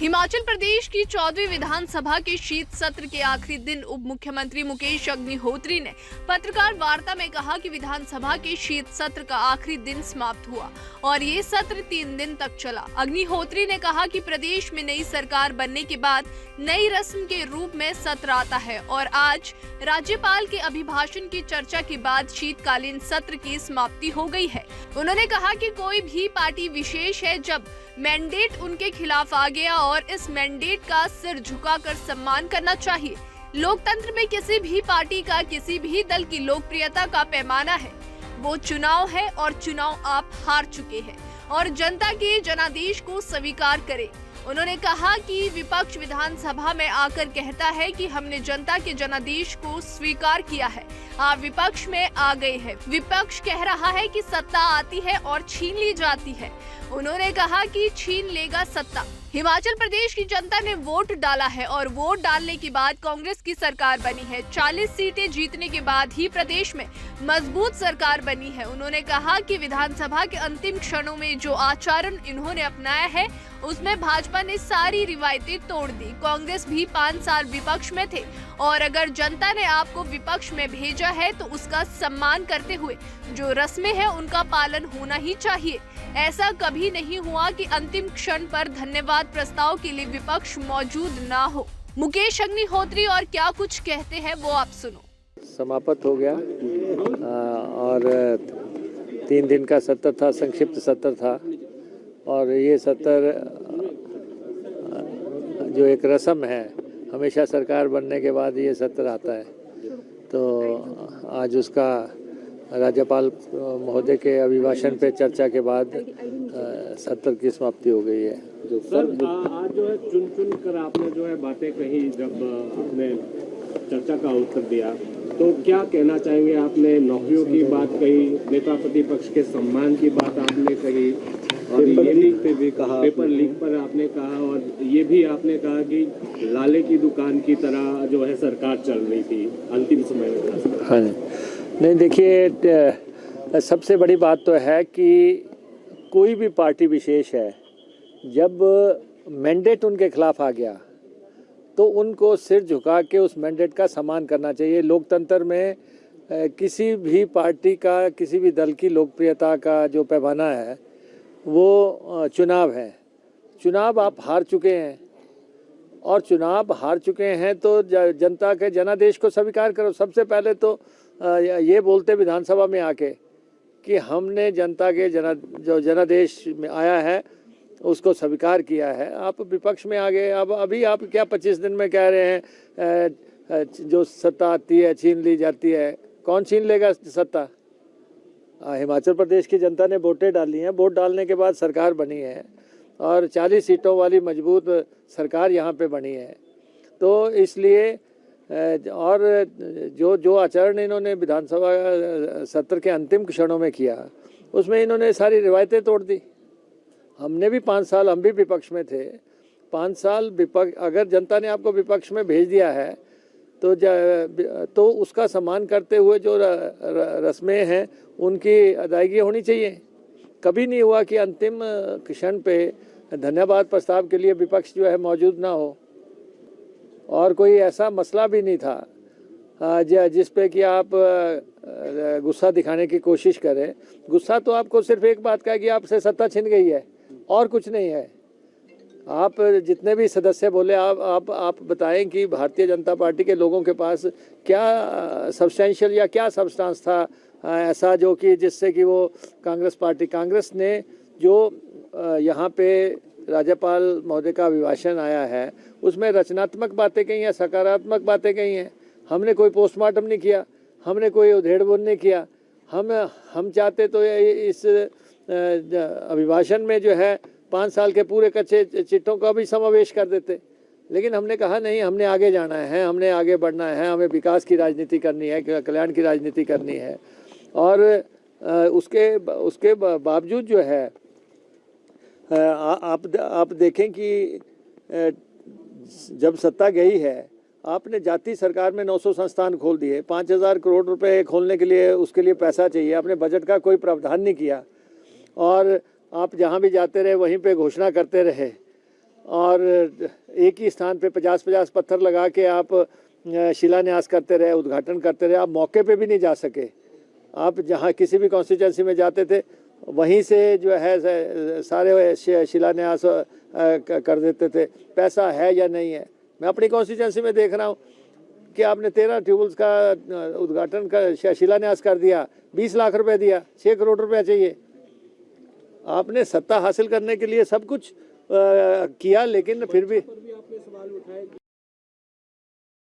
हिमाचल प्रदेश की 14वीं विधानसभा के शीत सत्र के आखिरी दिन उप मुख्यमंत्री मुकेश अग्निहोत्री ने पत्रकार वार्ता में कहा कि विधानसभा के शीत सत्र का आखिरी दिन समाप्त हुआ और ये सत्र 3 दिन तक चला। अग्निहोत्री ने कहा कि प्रदेश में नई सरकार बनने के बाद नई रस्म के रूप में सत्र आता है और आज राज्यपाल के अभिभाषण की चर्चा के बाद शीतकालीन सत्र की समाप्ति हो गई है। उन्होंने कहा कि कोई भी पार्टी विशेष है जब मैंडेट उनके खिलाफ आ गया और इस मैंडेट का सिर झुकाकर सम्मान करना चाहिए। लोकतंत्र में किसी भी पार्टी का किसी भी दल की लोकप्रियता का पैमाना है, वो चुनाव है और चुनाव आप हार चुके हैं और जनता के जनादेश को स्वीकार करें। उन्होंने कहा कि विपक्ष विधानसभा में आकर कहता है कि हमने जनता के जनादेश को स्वीकार किया है, आप विपक्ष में आ गए हैं। विपक्ष कह रहा है कि सत्ता आती है और छीन ली जाती है। उन्होंने कहा कि छीन लेगा सत्ता। हिमाचल प्रदेश की जनता ने वोट डाला है और वोट डालने के बाद कांग्रेस की सरकार बनी है। 40 सीटें जीतने के बाद ही प्रदेश में मजबूत सरकार बनी है। उन्होंने कहा कि विधानसभा के अंतिम क्षणों में जो आचरण इन्होंने अपनाया है उसमें भाजपा ने सारी रिवायतें तोड़ दी। कांग्रेस भी 5 साल विपक्ष में थे और अगर जनता ने आपको विपक्ष में भेजा है तो उसका सम्मान करते हुए जो रस्में हैं उनका पालन होना ही चाहिए। ऐसा कभी नहीं हुआ कि अंतिम क्षण पर धन्यवाद प्रस्ताव के लिए विपक्ष मौजूद ना हो। मुकेश अग्निहोत्री और क्या कुछ कहते हैं वो आप सुनो। समाप्त हो गया और 3 दिन का सत्र था, संक्षिप्त सत्र था और ये सत्र जो एक रस्म है, हमेशा सरकार बनने के बाद ये सत्र आता है, तो आज उसका राज्यपाल महोदय के अभिभाषण पे चर्चा के बाद सत्र की समाप्ति हो गई है। सर आज जो है चुन कर आपने जो है बातें कही, जब आपने चर्चा का उत्तर दिया तो क्या कहना चाहेंगे? आपने नौकरियों की बात कही, नेता प्रतिपक्ष के सम्मान की बात आपने कही और ये लीक पे भी कहा, पेपर लीक पर आपने कहा और ये भी आपने कहा कि लाले की दुकान की तरह जो है सरकार चल रही थी अंतिम समय में। हाँ नहीं, देखिए सबसे बड़ी बात तो है कि कोई भी पार्टी विशेष है जब मैंडेट उनके खिलाफ आ गया तो उनको सिर झुका के उस मैंडेट का सम्मान करना चाहिए। लोकतंत्र में किसी भी पार्टी का, किसी भी दल की लोकप्रियता का जो पैमाना है वो चुनाव है। चुनाव आप हार चुके हैं और चुनाव हार चुके हैं तो जनता के जनादेश को स्वीकार करो। सबसे पहले तो ये बोलते विधानसभा में आके कि हमने जनता के जो जनादेश में आया है उसको स्वीकार किया है। आप विपक्ष में आ गए। अब अभी आप क्या 25 दिन में कह रहे हैं जो सत्ता आती है छीन ली जाती है। कौन छीन लेगा सत्ता? हिमाचल प्रदेश की जनता ने वोटें डाली हैं। वोट डालने के बाद सरकार बनी है और 40 सीटों वाली मजबूत सरकार यहाँ पे बनी है। तो इसलिए और जो आचरण इन्होंने विधानसभा सत्र के अंतिम क्षणों में किया उसमें इन्होंने सारी रिवायतें तोड़ दी। हमने भी 5 साल, हम भी विपक्ष में थे। 5 साल विपक्ष, अगर जनता ने आपको विपक्ष में भेज दिया है तो उसका सम्मान करते हुए जो रस्में हैं उनकी अदायगी होनी चाहिए। कभी नहीं हुआ कि अंतिम क्षण पे धन्यवाद प्रस्ताव के लिए विपक्ष जो है मौजूद ना हो और कोई ऐसा मसला भी नहीं था जिस पे कि आप गुस्सा दिखाने की कोशिश करें। गुस्सा तो आपको सिर्फ एक बात का है कि आपसे सत्ता छिन गई है और कुछ नहीं है। आप जितने भी सदस्य बोले, आप बताएं कि भारतीय जनता पार्टी के लोगों के पास क्या सब्सटेंशियल या क्या सब्सटेंस था ऐसा जो कि जिससे कि वो कांग्रेस ने जो यहाँ पे राज्यपाल महोदय का अभिभाषण आया है उसमें रचनात्मक बातें कही हैं, सकारात्मक बातें कही हैं। हमने कोई पोस्टमार्टम नहीं किया, हमने कोई उधेड़-बुन नहीं किया। हम चाहते तो इस अभिभाषण में जो है 5 साल के पूरे कच्चे चिट्ठों का भी समावेश कर देते, लेकिन हमने कहा नहीं, हमने आगे जाना है, हमने आगे बढ़ना है, हमें विकास की राजनीति करनी है, कल्याण की राजनीति करनी है। और उसके बावजूद जो है आप देखें कि जब सत्ता गई है आपने जाति सरकार में 900 संस्थान खोल दिए। 5000 करोड़ रुपए खोलने के लिए उसके लिए पैसा चाहिए। आपने बजट का कोई प्रावधान नहीं किया और आप जहां भी जाते रहे वहीं पे घोषणा करते रहे। और एक ही स्थान पे 50-50 पत्थर लगा के आप शिलान्यास करते रहे, उद्घाटन करते रहे, आप मौके पे भी नहीं जा सके। आप जहाँ किसी भी कॉन्स्टिट्यूंसी में जाते थे वहीं से जो है सारे शिलान्यास कर देते थे। पैसा है या नहीं है, मैं अपनी कॉन्स्टिट्यूंसी में देख रहा हूँ कि आपने 13 ट्यूबवेल्स का उद्घाटन का शिलान्यास कर दिया, 20 लाख रुपए दिया, 6 करोड़ रुपया चाहिए। आपने सत्ता हासिल करने के लिए सब कुछ किया, लेकिन फिर भी